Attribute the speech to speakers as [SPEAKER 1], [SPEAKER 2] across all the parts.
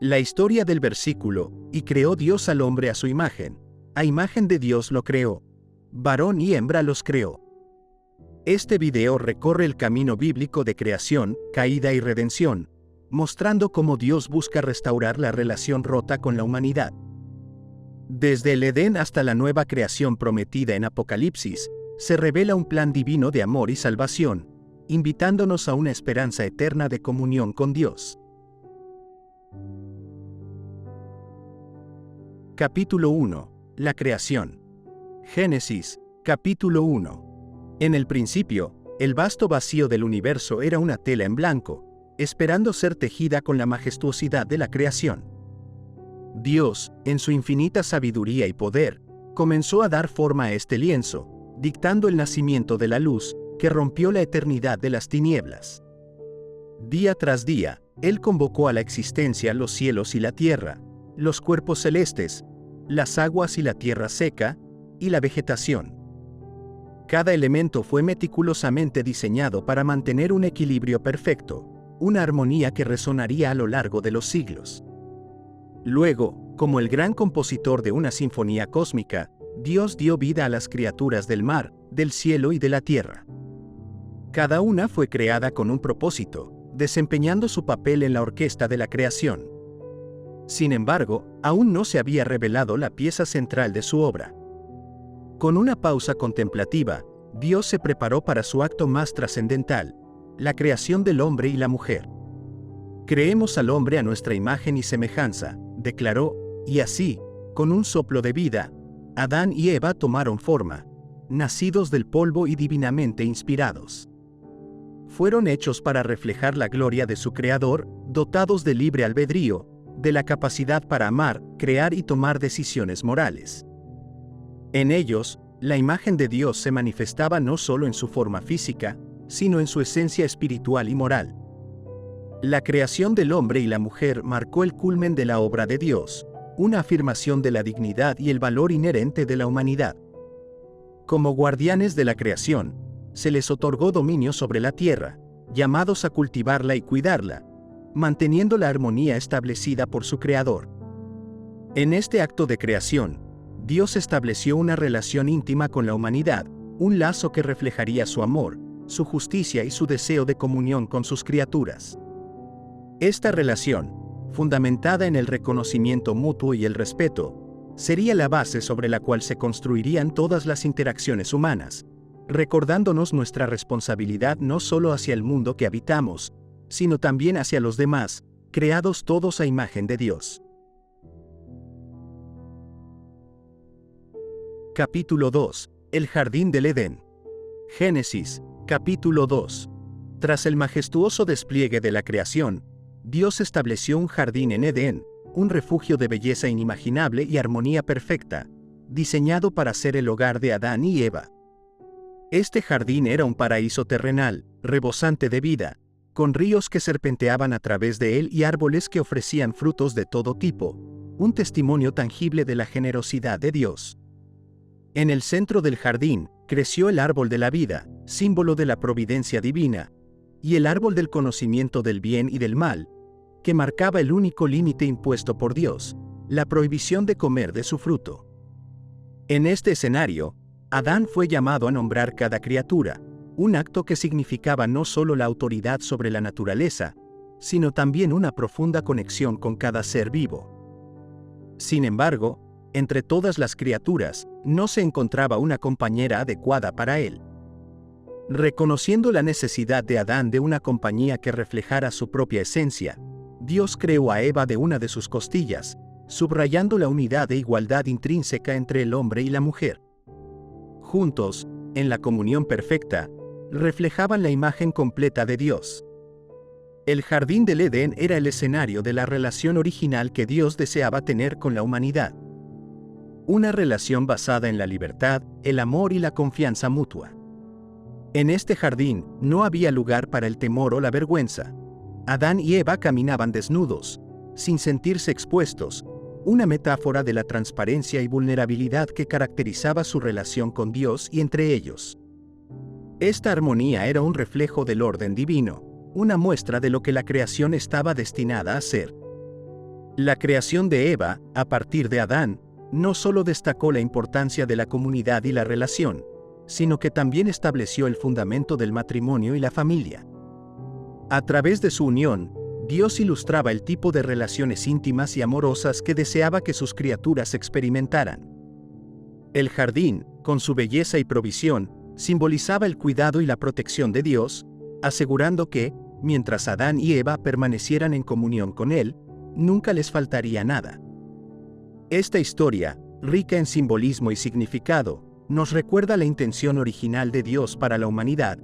[SPEAKER 1] La historia del versículo, y creó Dios al hombre a su imagen. A imagen de Dios lo creó. Varón y hembra los creó. Este video recorre el camino bíblico de creación, caída y redención, mostrando cómo Dios busca restaurar la relación rota con la humanidad. Desde el Edén hasta la nueva creación prometida en Apocalipsis, se revela un plan divino de amor y salvación, invitándonos a una esperanza eterna de comunión con Dios. Capítulo 1. La creación. Génesis, capítulo 1. En el principio, el vasto vacío del universo era una tela en blanco, esperando ser tejida con la majestuosidad de la creación. Dios, en su infinita sabiduría y poder, comenzó a dar forma a este lienzo, dictando el nacimiento de la luz, que rompió la eternidad de las tinieblas. Día tras día, Él convocó a la existencia los cielos y la tierra, los cuerpos celestes, las aguas y la tierra seca, y la vegetación. Cada elemento fue meticulosamente diseñado para mantener un equilibrio perfecto, una armonía que resonaría a lo largo de los siglos. Luego, como el gran compositor de una sinfonía cósmica, Dios dio vida a las criaturas del mar, del cielo y de la tierra. Cada una fue creada con un propósito, desempeñando su papel en la orquesta de la creación. Sin embargo, aún no se había revelado la pieza central de su obra. Con una pausa contemplativa, Dios se preparó para su acto más trascendental, la creación del hombre y la mujer. Creemos al hombre a nuestra imagen y semejanza, declaró, y así, con un soplo de vida, Adán y Eva tomaron forma, nacidos del polvo y divinamente inspirados. Fueron hechos para reflejar la gloria de su Creador, dotados de libre albedrío, de la capacidad para amar, crear y tomar decisiones morales. En ellos, la imagen de Dios se manifestaba no solo en su forma física, sino en su esencia espiritual y moral. La creación del hombre y la mujer marcó el culmen de la obra de Dios, una afirmación de la dignidad y el valor inherente de la humanidad. Como guardianes de la creación, se les otorgó dominio sobre la tierra, llamados a cultivarla y cuidarla, manteniendo la armonía establecida por su Creador. En este acto de creación, Dios estableció una relación íntima con la humanidad, un lazo que reflejaría su amor, su justicia y su deseo de comunión con sus criaturas. Esta relación, fundamentada en el reconocimiento mutuo y el respeto, sería la base sobre la cual se construirían todas las interacciones humanas, recordándonos nuestra responsabilidad no solo hacia el mundo que habitamos, sino también hacia los demás, creados todos a imagen de Dios. Capítulo 2. El jardín del Edén. Génesis, capítulo 2. Tras el majestuoso despliegue de la creación, Dios estableció un jardín en Edén, un refugio de belleza inimaginable y armonía perfecta, diseñado para ser el hogar de Adán y Eva. Este jardín era un paraíso terrenal, rebosante de vida, con ríos que serpenteaban a través de él y árboles que ofrecían frutos de todo tipo, un testimonio tangible de la generosidad de Dios. En el centro del jardín, creció el árbol de la vida, símbolo de la providencia divina, y el árbol del conocimiento del bien y del mal, que marcaba el único límite impuesto por Dios, la prohibición de comer de su fruto. En este escenario, Adán fue llamado a nombrar cada criatura, un acto que significaba no solo la autoridad sobre la naturaleza, sino también una profunda conexión con cada ser vivo. Sin embargo, entre todas las criaturas, no se encontraba una compañera adecuada para él. Reconociendo la necesidad de Adán de una compañía que reflejara su propia esencia, Dios creó a Eva de una de sus costillas, subrayando la unidad e igualdad intrínseca entre el hombre y la mujer. Juntos, en la comunión perfecta, reflejaban la imagen completa de Dios. El jardín del Edén era el escenario de la relación original que Dios deseaba tener con la humanidad. Una relación basada en la libertad, el amor y la confianza mutua. En este jardín no había lugar para el temor o la vergüenza. Adán y Eva caminaban desnudos, sin sentirse expuestos, una metáfora de la transparencia y vulnerabilidad que caracterizaba su relación con Dios y entre ellos. Esta armonía era un reflejo del orden divino, una muestra de lo que la creación estaba destinada a ser. La creación de Eva, a partir de Adán, no solo destacó la importancia de la comunidad y la relación, sino que también estableció el fundamento del matrimonio y la familia. A través de su unión, Dios ilustraba el tipo de relaciones íntimas y amorosas que deseaba que sus criaturas experimentaran. El jardín, con su belleza y provisión, simbolizaba el cuidado y la protección de Dios, asegurando que, mientras Adán y Eva permanecieran en comunión con Él, nunca les faltaría nada. Esta historia, rica en simbolismo y significado, nos recuerda la intención original de Dios para la humanidad: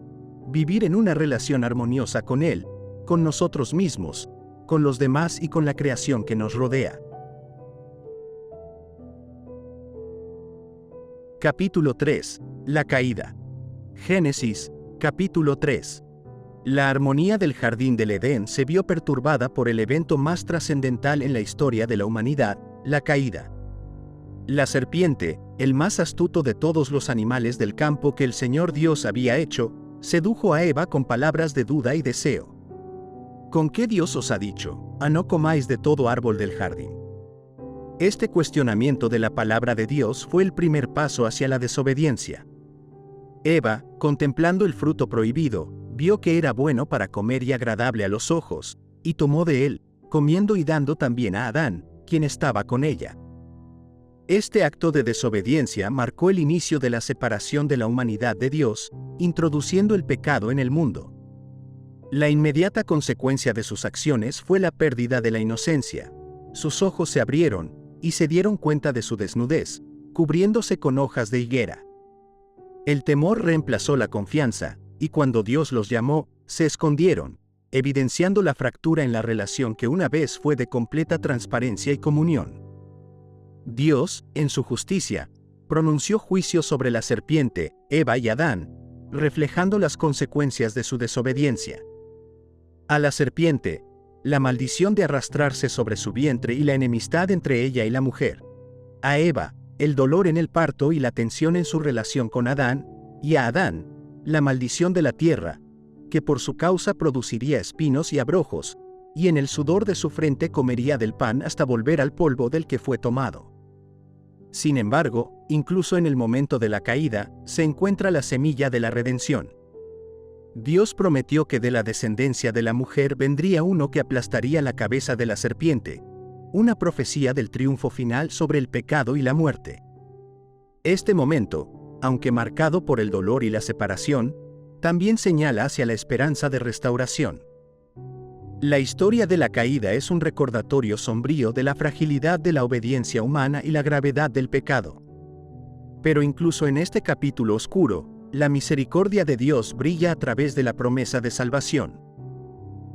[SPEAKER 1] vivir en una relación armoniosa con Él, con nosotros mismos, con los demás y con la creación que nos rodea. Capítulo 3. La caída. Génesis, capítulo 3. La armonía del jardín del Edén se vio perturbada por el evento más trascendental en la historia de la humanidad, la caída. La serpiente, el más astuto de todos los animales del campo que el Señor Dios había hecho, sedujo a Eva con palabras de duda y deseo. ¿Con qué Dios os ha dicho: no comáis de todo árbol del jardín? Este cuestionamiento de la palabra de Dios fue el primer paso hacia la desobediencia. Eva, contemplando el fruto prohibido, vio que era bueno para comer y agradable a los ojos, y tomó de él, comiendo y dando también a Adán, quien estaba con ella. Este acto de desobediencia marcó el inicio de la separación de la humanidad de Dios, introduciendo el pecado en el mundo. La inmediata consecuencia de sus acciones fue la pérdida de la inocencia. Sus ojos se abrieron, y se dieron cuenta de su desnudez, cubriéndose con hojas de higuera. El temor reemplazó la confianza, y cuando Dios los llamó, se escondieron, evidenciando la fractura en la relación que una vez fue de completa transparencia y comunión. Dios, en su justicia, pronunció juicio sobre la serpiente, Eva y Adán, reflejando las consecuencias de su desobediencia. A la serpiente, la maldición de arrastrarse sobre su vientre y la enemistad entre ella y la mujer. A Eva, el dolor en el parto y la tensión en su relación con Adán, y a Adán, la maldición de la tierra, que por su causa produciría espinos y abrojos, y en el sudor de su frente comería del pan hasta volver al polvo del que fue tomado. Sin embargo, incluso en el momento de la caída, se encuentra la semilla de la redención. Dios prometió que de la descendencia de la mujer vendría uno que aplastaría la cabeza de la serpiente, una profecía del triunfo final sobre el pecado y la muerte. Este momento, aunque marcado por el dolor y la separación, también señala hacia la esperanza de restauración. La historia de la caída es un recordatorio sombrío de la fragilidad de la obediencia humana y la gravedad del pecado. Pero incluso en este capítulo oscuro, la misericordia de Dios brilla a través de la promesa de salvación.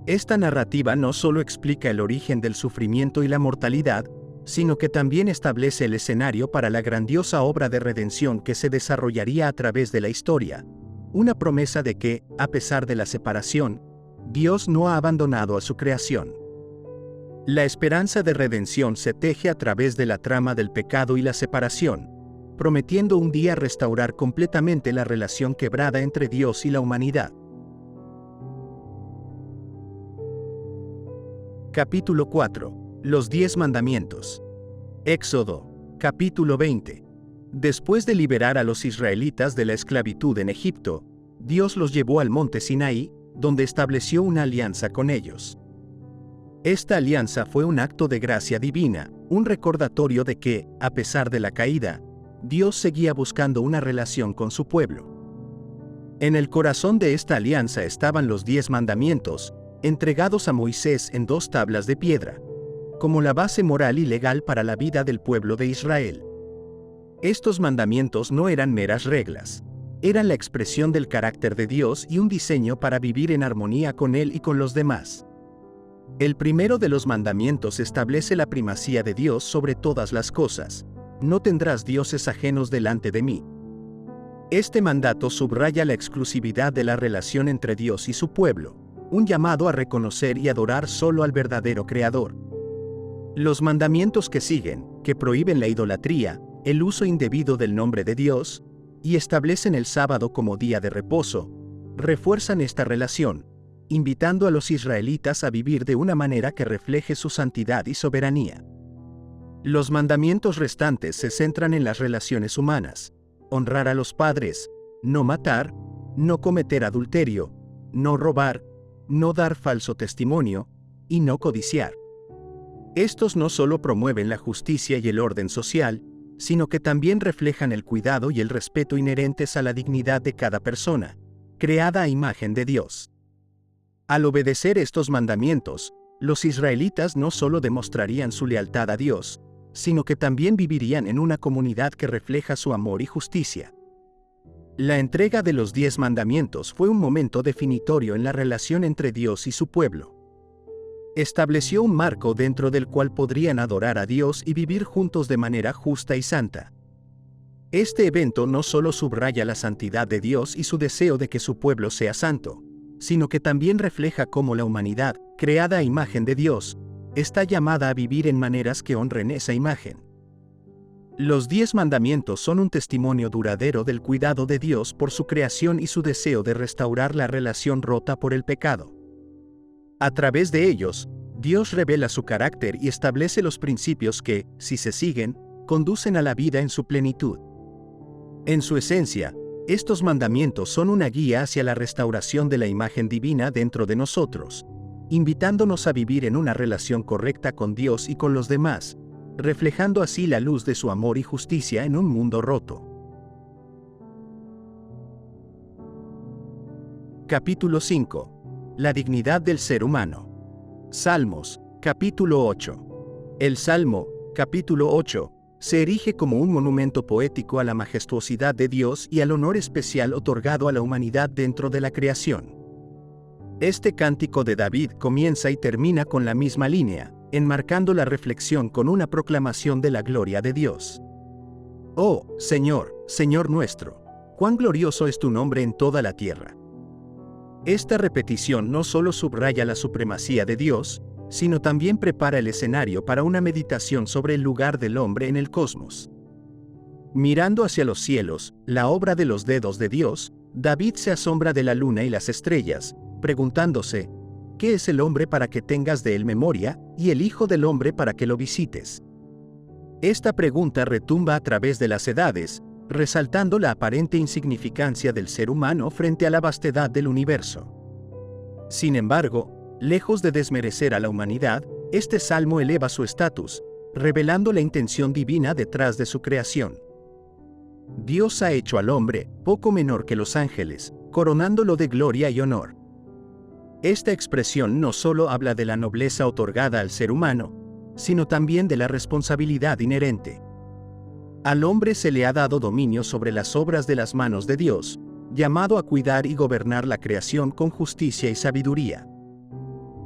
[SPEAKER 1] Esta narrativa no solo explica el origen del sufrimiento y la mortalidad, sino que también establece el escenario para la grandiosa obra de redención que se desarrollaría a través de la historia, una promesa de que, a pesar de la separación, Dios no ha abandonado a su creación. La esperanza de redención se teje a través de la trama del pecado y la separación, prometiendo un día restaurar completamente la relación quebrada entre Dios y la humanidad. Capítulo 4. Los 10 mandamientos. Éxodo, capítulo 20. Después de liberar a los israelitas de la esclavitud en Egipto, Dios los llevó al monte Sinaí, donde estableció una alianza con ellos. Esta alianza fue un acto de gracia divina, un recordatorio de que, a pesar de la caída, Dios seguía buscando una relación con su pueblo. En el corazón de esta alianza estaban los 10 mandamientos, entregados a Moisés en 2 tablas de piedra, como la base moral y legal para la vida del pueblo de Israel. Estos mandamientos no eran meras reglas, eran la expresión del carácter de Dios y un diseño para vivir en armonía con Él y con los demás. El primero de los mandamientos establece la primacía de Dios sobre todas las cosas: no tendrás dioses ajenos delante de mí. Este mandato subraya la exclusividad de la relación entre Dios y su pueblo, un llamado a reconocer y adorar solo al verdadero Creador. Los mandamientos que siguen, que prohíben la idolatría, el uso indebido del nombre de Dios, y establecen el sábado como día de reposo, refuerzan esta relación, invitando a los israelitas a vivir de una manera que refleje su santidad y soberanía. Los mandamientos restantes se centran en las relaciones humanas: honrar a los padres, no matar, no cometer adulterio, no robar, no dar falso testimonio, y no codiciar. Estos no solo promueven la justicia y el orden social, sino que también reflejan el cuidado y el respeto inherentes a la dignidad de cada persona, creada a imagen de Dios. Al obedecer estos mandamientos, los israelitas no solo demostrarían su lealtad a Dios, sino que también vivirían en una comunidad que refleja su amor y justicia. La entrega de los 10 mandamientos fue un momento definitorio en la relación entre Dios y su pueblo. Estableció un marco dentro del cual podrían adorar a Dios y vivir juntos de manera justa y santa. Este evento no solo subraya la santidad de Dios y su deseo de que su pueblo sea santo, sino que también refleja cómo la humanidad, creada a imagen de Dios, está llamada a vivir en maneras que honren esa imagen. Los 10 mandamientos son un testimonio duradero del cuidado de Dios por su creación y su deseo de restaurar la relación rota por el pecado. A través de ellos, Dios revela su carácter y establece los principios que, si se siguen, conducen a la vida en su plenitud. En su esencia, estos mandamientos son una guía hacia la restauración de la imagen divina dentro de nosotros, invitándonos a vivir en una relación correcta con Dios y con los demás, reflejando así la luz de su amor y justicia en un mundo roto. Capítulo 5. La dignidad del ser humano. Salmos, capítulo 8. El Salmo, capítulo 8, se erige como un monumento poético a la majestuosidad de Dios y al honor especial otorgado a la humanidad dentro de la creación. Este cántico de David comienza y termina con la misma línea, enmarcando la reflexión con una proclamación de la gloria de Dios. Oh, Señor, Señor nuestro, cuán glorioso es tu nombre en toda la tierra. Esta repetición no solo subraya la supremacía de Dios, sino también prepara el escenario para una meditación sobre el lugar del hombre en el cosmos. Mirando hacia los cielos, la obra de los dedos de Dios, David se asombra de la luna y las estrellas, preguntándose: ¿qué es el hombre para que tengas de él memoria, y el hijo del hombre para que lo visites? Esta pregunta retumba a través de las edades, resaltando la aparente insignificancia del ser humano frente a la vastedad del universo. Sin embargo, lejos de desmerecer a la humanidad, este salmo eleva su estatus, revelando la intención divina detrás de su creación. Dios ha hecho al hombre poco menor que los ángeles, coronándolo de gloria y honor. Esta expresión no solo habla de la nobleza otorgada al ser humano, sino también de la responsabilidad inherente. Al hombre se le ha dado dominio sobre las obras de las manos de Dios, llamado a cuidar y gobernar la creación con justicia y sabiduría.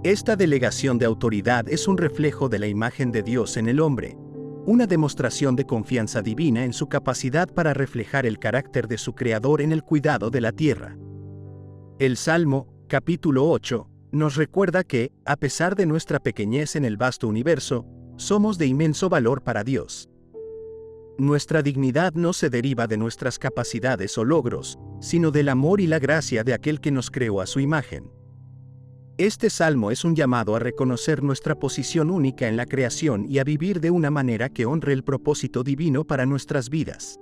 [SPEAKER 1] Esta delegación de autoridad es un reflejo de la imagen de Dios en el hombre, una demostración de confianza divina en su capacidad para reflejar el carácter de su Creador en el cuidado de la tierra. El Salmo, capítulo 8, nos recuerda que, a pesar de nuestra pequeñez en el vasto universo, somos de inmenso valor para Dios. Nuestra dignidad no se deriva de nuestras capacidades o logros, sino del amor y la gracia de aquel que nos creó a su imagen. Este salmo es un llamado a reconocer nuestra posición única en la creación y a vivir de una manera que honre el propósito divino para nuestras vidas.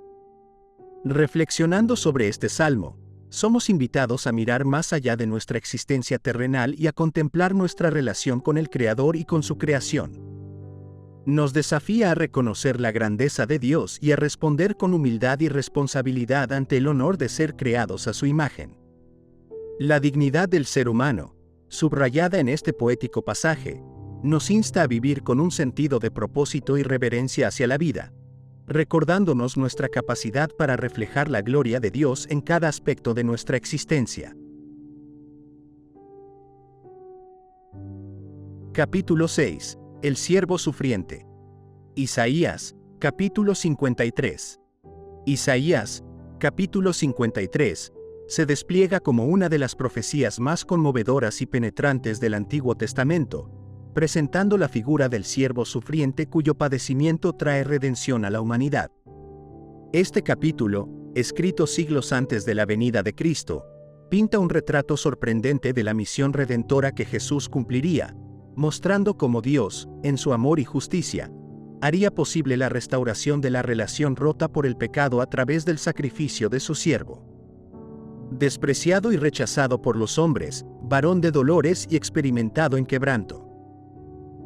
[SPEAKER 1] Reflexionando sobre este salmo, somos invitados a mirar más allá de nuestra existencia terrenal y a contemplar nuestra relación con el Creador y con su creación. Nos desafía a reconocer la grandeza de Dios y a responder con humildad y responsabilidad ante el honor de ser creados a su imagen. La dignidad del ser humano, subrayada en este poético pasaje, nos insta a vivir con un sentido de propósito y reverencia hacia la vida, recordándonos nuestra capacidad para reflejar la gloria de Dios en cada aspecto de nuestra existencia. Capítulo 6. El siervo sufriente. Isaías, capítulo 53. Isaías, capítulo 53, se despliega como una de las profecías más conmovedoras y penetrantes del Antiguo Testamento, presentando la figura del siervo sufriente cuyo padecimiento trae redención a la humanidad. Este capítulo, escrito siglos antes de la venida de Cristo, pinta un retrato sorprendente de la misión redentora que Jesús cumpliría, mostrando cómo Dios, en su amor y justicia, haría posible la restauración de la relación rota por el pecado a través del sacrificio de su siervo. Despreciado y rechazado por los hombres, varón de dolores y experimentado en quebranto.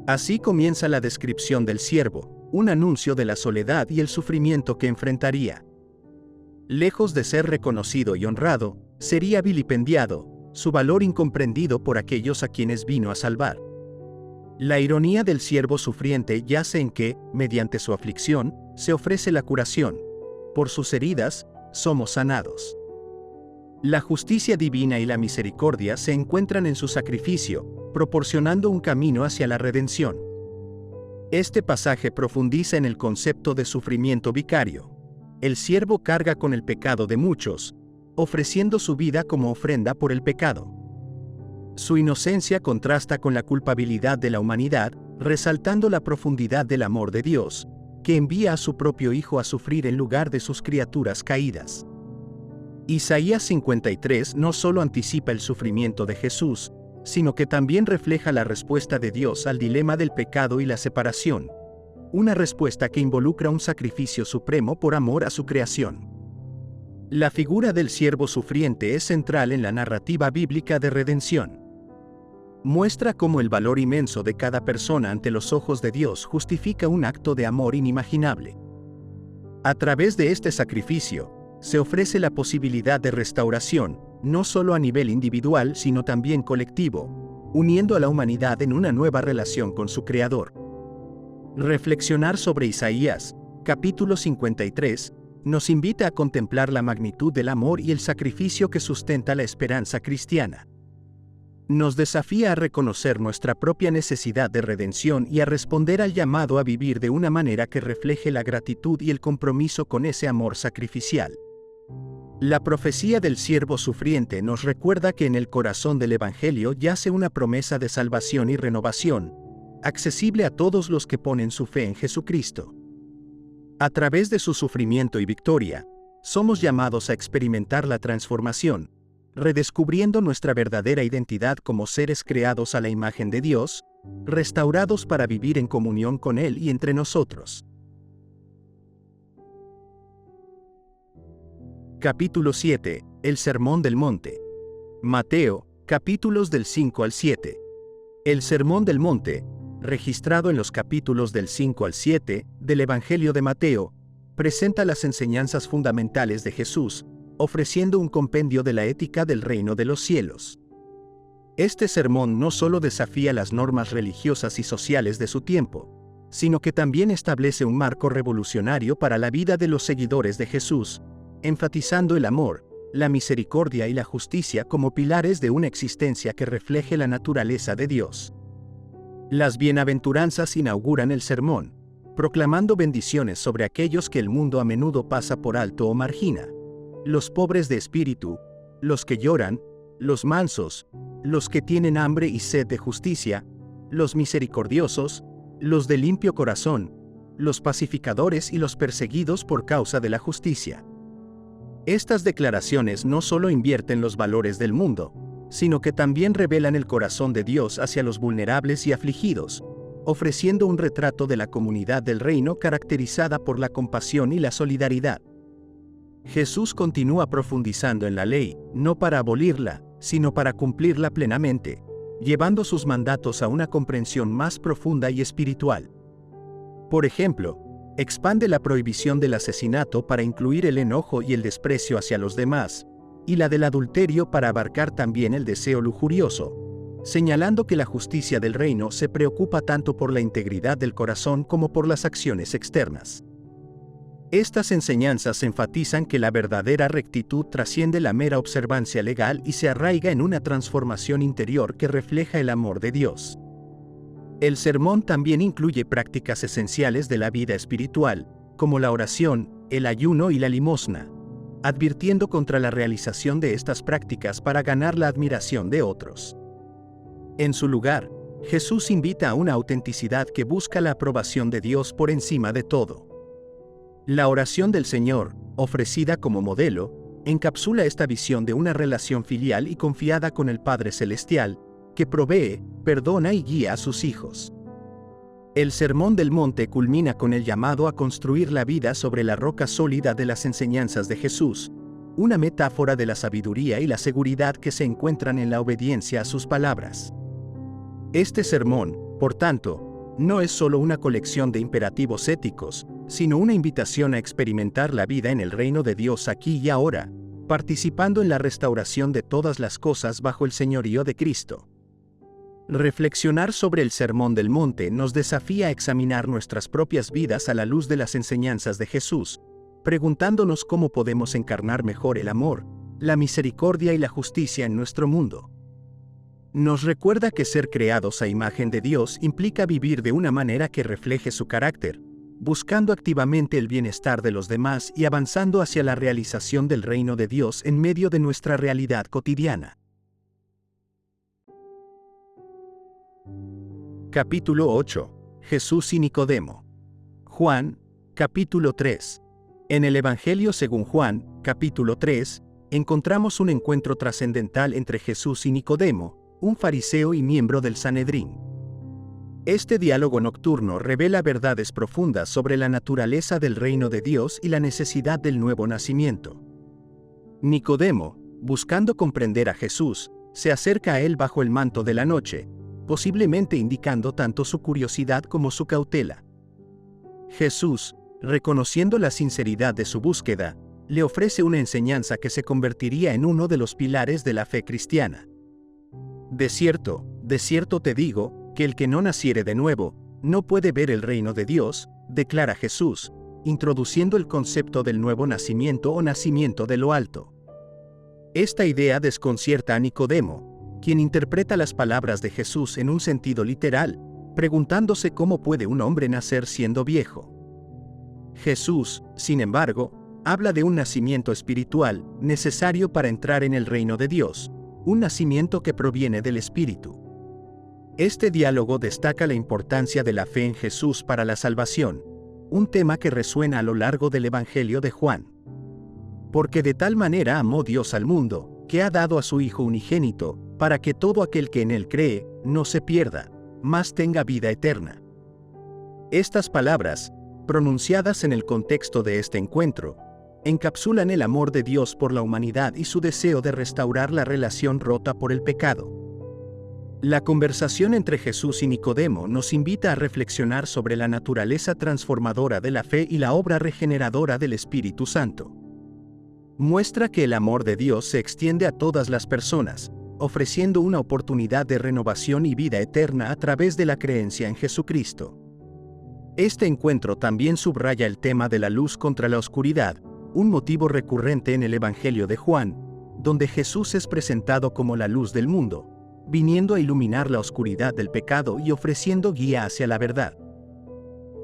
[SPEAKER 1] Así comienza la descripción del siervo, un anuncio de la soledad y el sufrimiento que enfrentaría. Lejos de ser reconocido y honrado, sería vilipendiado, su valor incomprendido por aquellos a quienes vino a salvar. La ironía del siervo sufriente yace en que, mediante su aflicción, se ofrece la curación. Por sus heridas, somos sanados. La justicia divina y la misericordia se encuentran en su sacrificio, proporcionando un camino hacia la redención. Este pasaje profundiza en el concepto de sufrimiento vicario. El siervo carga con el pecado de muchos, ofreciendo su vida como ofrenda por el pecado. Su inocencia contrasta con la culpabilidad de la humanidad, resaltando la profundidad del amor de Dios, que envía a su propio Hijo a sufrir en lugar de sus criaturas caídas. Isaías 53 no solo anticipa el sufrimiento de Jesús, sino que también refleja la respuesta de Dios al dilema del pecado y la separación, una respuesta que involucra un sacrificio supremo por amor a su creación. La figura del siervo sufriente es central en la narrativa bíblica de redención. Muestra cómo el valor inmenso de cada persona ante los ojos de Dios justifica un acto de amor inimaginable. A través de este sacrificio, se ofrece la posibilidad de restauración, no solo a nivel individual sino también colectivo, uniendo a la humanidad en una nueva relación con su Creador. Reflexionar sobre Isaías, capítulo 53, nos invita a contemplar la magnitud del amor y el sacrificio que sustenta la esperanza cristiana. Nos desafía a reconocer nuestra propia necesidad de redención y a responder al llamado a vivir de una manera que refleje la gratitud y el compromiso con ese amor sacrificial. La profecía del siervo sufriente nos recuerda que en el corazón del Evangelio yace una promesa de salvación y renovación, accesible a todos los que ponen su fe en Jesucristo. A través de su sufrimiento y victoria, somos llamados a experimentar la transformación, redescubriendo nuestra verdadera identidad como seres creados a la imagen de Dios, restaurados para vivir en comunión con Él y entre nosotros. Capítulo 7. El Sermón del Monte. Mateo, capítulos del 5 al 7. El Sermón del Monte, registrado en los capítulos del 5 al 7 del Evangelio de Mateo, presenta las enseñanzas fundamentales de Jesús, ofreciendo un compendio de la ética del reino de los cielos. Este sermón no solo desafía las normas religiosas y sociales de su tiempo, sino que también establece un marco revolucionario para la vida de los seguidores de Jesús, enfatizando el amor, la misericordia y la justicia como pilares de una existencia que refleje la naturaleza de Dios. Las bienaventuranzas inauguran el sermón, proclamando bendiciones sobre aquellos que el mundo a menudo pasa por alto o margina: los pobres de espíritu, los que lloran, los mansos, los que tienen hambre y sed de justicia, los misericordiosos, los de limpio corazón, los pacificadores y los perseguidos por causa de la justicia. Estas declaraciones no solo invierten los valores del mundo, sino que también revelan el corazón de Dios hacia los vulnerables y afligidos, ofreciendo un retrato de la comunidad del reino caracterizada por la compasión y la solidaridad. Jesús continúa profundizando en la ley, no para abolirla, sino para cumplirla plenamente, llevando sus mandatos a una comprensión más profunda y espiritual. Por ejemplo, expande la prohibición del asesinato para incluir el enojo y el desprecio hacia los demás, y la del adulterio para abarcar también el deseo lujurioso, señalando que la justicia del reino se preocupa tanto por la integridad del corazón como por las acciones externas. Estas enseñanzas enfatizan que la verdadera rectitud trasciende la mera observancia legal y se arraiga en una transformación interior que refleja el amor de Dios. El sermón también incluye prácticas esenciales de la vida espiritual, como la oración, el ayuno y la limosna, advirtiendo contra la realización de estas prácticas para ganar la admiración de otros. En su lugar, Jesús invita a una autenticidad que busca la aprobación de Dios por encima de todo. La oración del Señor, ofrecida como modelo, encapsula esta visión de una relación filial y confiada con el Padre Celestial, que provee, perdona y guía a sus hijos. El Sermón del Monte culmina con el llamado a construir la vida sobre la roca sólida de las enseñanzas de Jesús, una metáfora de la sabiduría y la seguridad que se encuentran en la obediencia a sus palabras. Este sermón, por tanto, no es solo una colección de imperativos éticos, sino una invitación a experimentar la vida en el reino de Dios aquí y ahora, participando en la restauración de todas las cosas bajo el señorío de Cristo. Reflexionar sobre el Sermón del Monte nos desafía a examinar nuestras propias vidas a la luz de las enseñanzas de Jesús, preguntándonos cómo podemos encarnar mejor el amor, la misericordia y la justicia en nuestro mundo. Nos recuerda que ser creados a imagen de Dios implica vivir de una manera que refleje su carácter, buscando activamente el bienestar de los demás y avanzando hacia la realización del reino de Dios en medio de nuestra realidad cotidiana. Capítulo 8. Jesús y Nicodemo. Juan, capítulo 3. En el Evangelio según Juan, capítulo 3, encontramos un encuentro trascendental entre Jesús y Nicodemo, un fariseo y miembro del Sanedrín. Este diálogo nocturno revela verdades profundas sobre la naturaleza del reino de Dios y la necesidad del nuevo nacimiento. Nicodemo, buscando comprender a Jesús, se acerca a él bajo el manto de la noche, posiblemente indicando tanto su curiosidad como su cautela. Jesús, reconociendo la sinceridad de su búsqueda, le ofrece una enseñanza que se convertiría en uno de los pilares de la fe cristiana. De cierto te digo, que el que no naciere de nuevo, no puede ver el reino de Dios, declara Jesús, introduciendo el concepto del nuevo nacimiento o nacimiento de lo alto. Esta idea desconcierta a Nicodemo, quien interpreta las palabras de Jesús en un sentido literal, preguntándose cómo puede un hombre nacer siendo viejo. Jesús, sin embargo, habla de un nacimiento espiritual, necesario para entrar en el reino de Dios, un nacimiento que proviene del Espíritu. Este diálogo destaca la importancia de la fe en Jesús para la salvación, un tema que resuena a lo largo del Evangelio de Juan. Porque de tal manera amó Dios al mundo, que ha dado a su Hijo unigénito, para que todo aquel que en él cree, no se pierda, mas tenga vida eterna. Estas palabras, pronunciadas en el contexto de este encuentro, encapsulan el amor de Dios por la humanidad y su deseo de restaurar la relación rota por el pecado. La conversación entre Jesús y Nicodemo nos invita a reflexionar sobre la naturaleza transformadora de la fe y la obra regeneradora del Espíritu Santo. Muestra que el amor de Dios se extiende a todas las personas, ofreciendo una oportunidad de renovación y vida eterna a través de la creencia en Jesucristo. Este encuentro también subraya el tema de la luz contra la oscuridad, un motivo recurrente en el Evangelio de Juan, donde Jesús es presentado como la luz del mundo, viniendo a iluminar la oscuridad del pecado y ofreciendo guía hacia la verdad.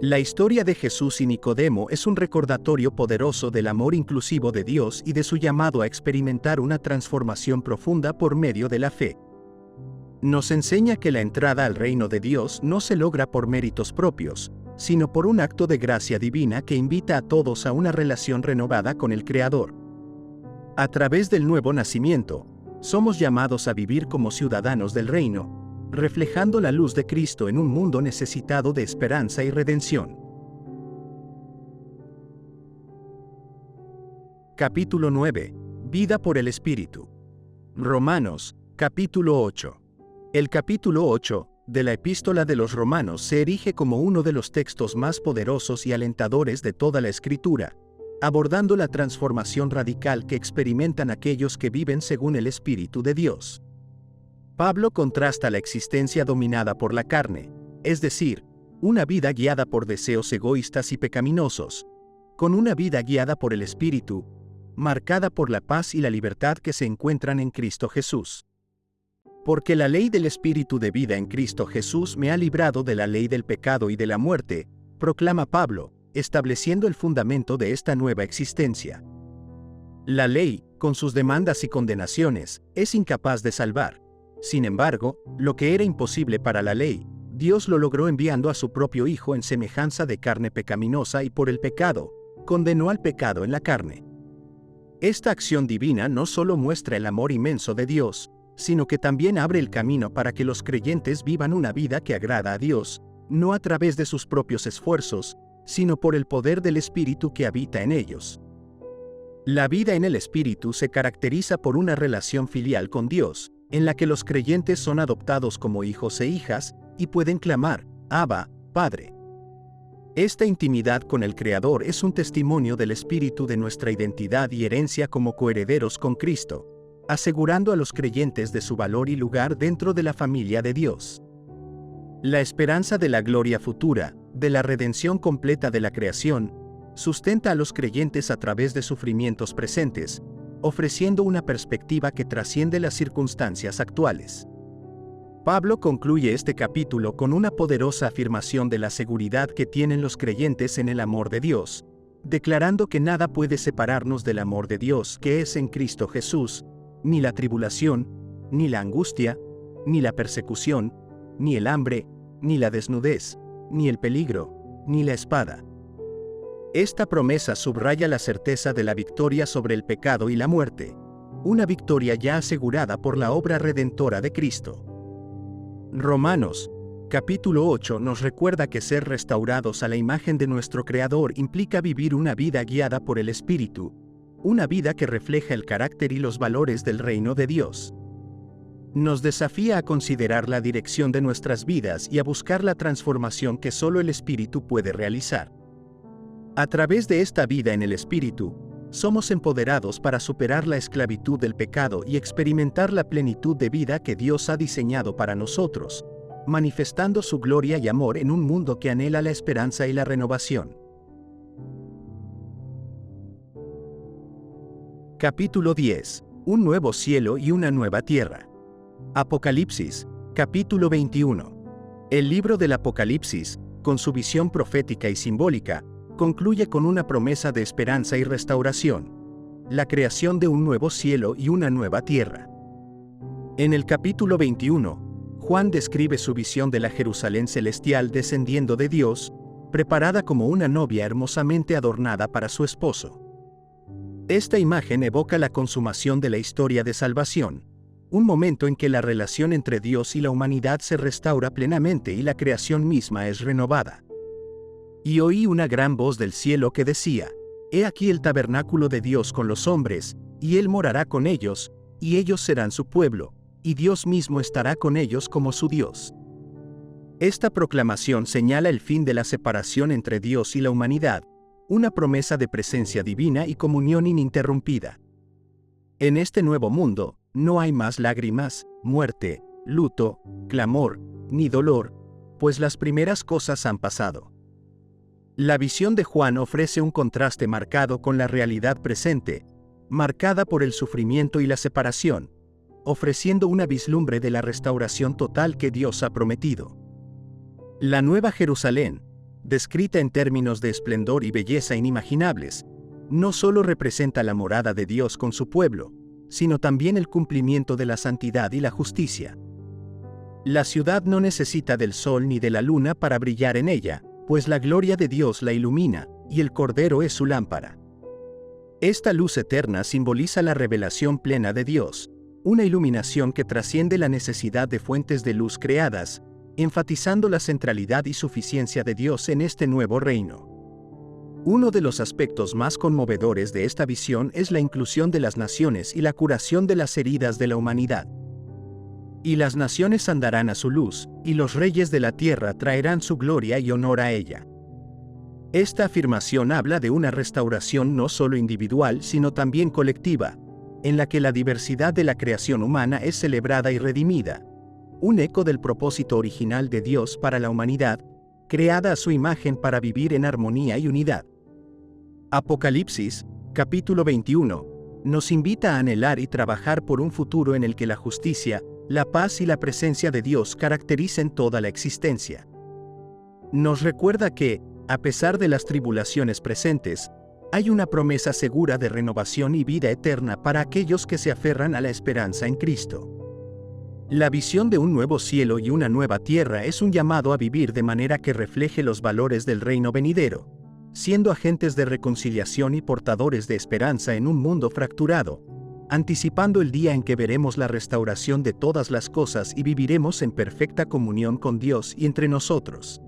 [SPEAKER 1] La historia de Jesús y Nicodemo es un recordatorio poderoso del amor inclusivo de Dios y de su llamado a experimentar una transformación profunda por medio de la fe. Nos enseña que la entrada al reino de Dios no se logra por méritos propios, sino por un acto de gracia divina que invita a todos a una relación renovada con el Creador. A través del nuevo nacimiento, somos llamados a vivir como ciudadanos del reino, reflejando la luz de Cristo en un mundo necesitado de esperanza y redención. Capítulo 9. Vida por el Espíritu. Romanos, capítulo 8. El capítulo 8 de la Epístola de los Romanos se erige como uno de los textos más poderosos y alentadores de toda la Escritura, abordando la transformación radical que experimentan aquellos que viven según el Espíritu de Dios. Pablo contrasta la existencia dominada por la carne, es decir, una vida guiada por deseos egoístas y pecaminosos, con una vida guiada por el Espíritu, marcada por la paz y la libertad que se encuentran en Cristo Jesús. Porque la ley del Espíritu de vida en Cristo Jesús me ha librado de la ley del pecado y de la muerte, proclama Pablo, estableciendo el fundamento de esta nueva existencia. La ley, con sus demandas y condenaciones, es incapaz de salvar. Sin embargo, lo que era imposible para la ley, Dios lo logró enviando a su propio Hijo en semejanza de carne pecaminosa y por el pecado, condenó al pecado en la carne. Esta acción divina no solo muestra el amor inmenso de Dios, sino que también abre el camino para que los creyentes vivan una vida que agrada a Dios, no a través de sus propios esfuerzos, sino por el poder del Espíritu que habita en ellos. La vida en el Espíritu se caracteriza por una relación filial con Dios, en la que los creyentes son adoptados como hijos e hijas, y pueden clamar, Abba, Padre. Esta intimidad con el Creador es un testimonio del Espíritu de nuestra identidad y herencia como coherederos con Cristo, asegurando a los creyentes de su valor y lugar dentro de la familia de Dios. La esperanza de la gloria futura, de la redención completa de la creación, sustenta a los creyentes a través de sufrimientos presentes, ofreciendo una perspectiva que trasciende las circunstancias actuales. Pablo concluye este capítulo con una poderosa afirmación de la seguridad que tienen los creyentes en el amor de Dios, declarando que nada puede separarnos del amor de Dios que es en Cristo Jesús, ni la tribulación, ni la angustia, ni la persecución, ni el hambre, ni la desnudez, ni el peligro, ni la espada. Esta promesa subraya la certeza de la victoria sobre el pecado y la muerte, una victoria ya asegurada por la obra redentora de Cristo. Romanos, capítulo 8 nos recuerda que ser restaurados a la imagen de nuestro Creador implica vivir una vida guiada por el Espíritu, una vida que refleja el carácter y los valores del reino de Dios. Nos desafía a considerar la dirección de nuestras vidas y a buscar la transformación que solo el Espíritu puede realizar. A través de esta vida en el Espíritu, somos empoderados para superar la esclavitud del pecado y experimentar la plenitud de vida que Dios ha diseñado para nosotros, manifestando su gloria y amor en un mundo que anhela la esperanza y la renovación. Capítulo 10. Un nuevo cielo y una nueva tierra. Apocalipsis, capítulo 21. El libro del Apocalipsis, con su visión profética y simbólica, concluye con una promesa de esperanza y restauración, la creación de un nuevo cielo y una nueva tierra. En el capítulo 21, Juan describe su visión de la Jerusalén celestial descendiendo de Dios, preparada como una novia hermosamente adornada para su esposo. Esta imagen evoca la consumación de la historia de salvación, un momento en que la relación entre Dios y la humanidad se restaura plenamente y la creación misma es renovada. Y oí una gran voz del cielo que decía, He aquí el tabernáculo de Dios con los hombres, y Él morará con ellos, y ellos serán su pueblo, y Dios mismo estará con ellos como su Dios. Esta proclamación señala el fin de la separación entre Dios y la humanidad, una promesa de presencia divina y comunión ininterrumpida. En este nuevo mundo, no hay más lágrimas, muerte, luto, clamor, ni dolor, pues las primeras cosas han pasado. La visión de Juan ofrece un contraste marcado con la realidad presente, marcada por el sufrimiento y la separación, ofreciendo una vislumbre de la restauración total que Dios ha prometido. La Nueva Jerusalén, descrita en términos de esplendor y belleza inimaginables, no solo representa la morada de Dios con su pueblo, sino también el cumplimiento de la santidad y la justicia. La ciudad no necesita del sol ni de la luna para brillar en ella, pues la gloria de Dios la ilumina, y el Cordero es su lámpara. Esta luz eterna simboliza la revelación plena de Dios, una iluminación que trasciende la necesidad de fuentes de luz creadas, enfatizando la centralidad y suficiencia de Dios en este nuevo reino. Uno de los aspectos más conmovedores de esta visión es la inclusión de las naciones y la curación de las heridas de la humanidad. Y las naciones andarán a su luz, y los reyes de la tierra traerán su gloria y honor a ella. Esta afirmación habla de una restauración no solo individual sino también colectiva, en la que la diversidad de la creación humana es celebrada y redimida, un eco del propósito original de Dios para la humanidad, creada a su imagen para vivir en armonía y unidad. Apocalipsis, capítulo 21, nos invita a anhelar y trabajar por un futuro en el que la justicia, la paz y la presencia de Dios caractericen toda la existencia. Nos recuerda que, a pesar de las tribulaciones presentes, hay una promesa segura de renovación y vida eterna para aquellos que se aferran a la esperanza en Cristo. La visión de un nuevo cielo y una nueva tierra es un llamado a vivir de manera que refleje los valores del reino venidero, siendo agentes de reconciliación y portadores de esperanza en un mundo fracturado, anticipando el día en que veremos la restauración de todas las cosas y viviremos en perfecta comunión con Dios y entre nosotros.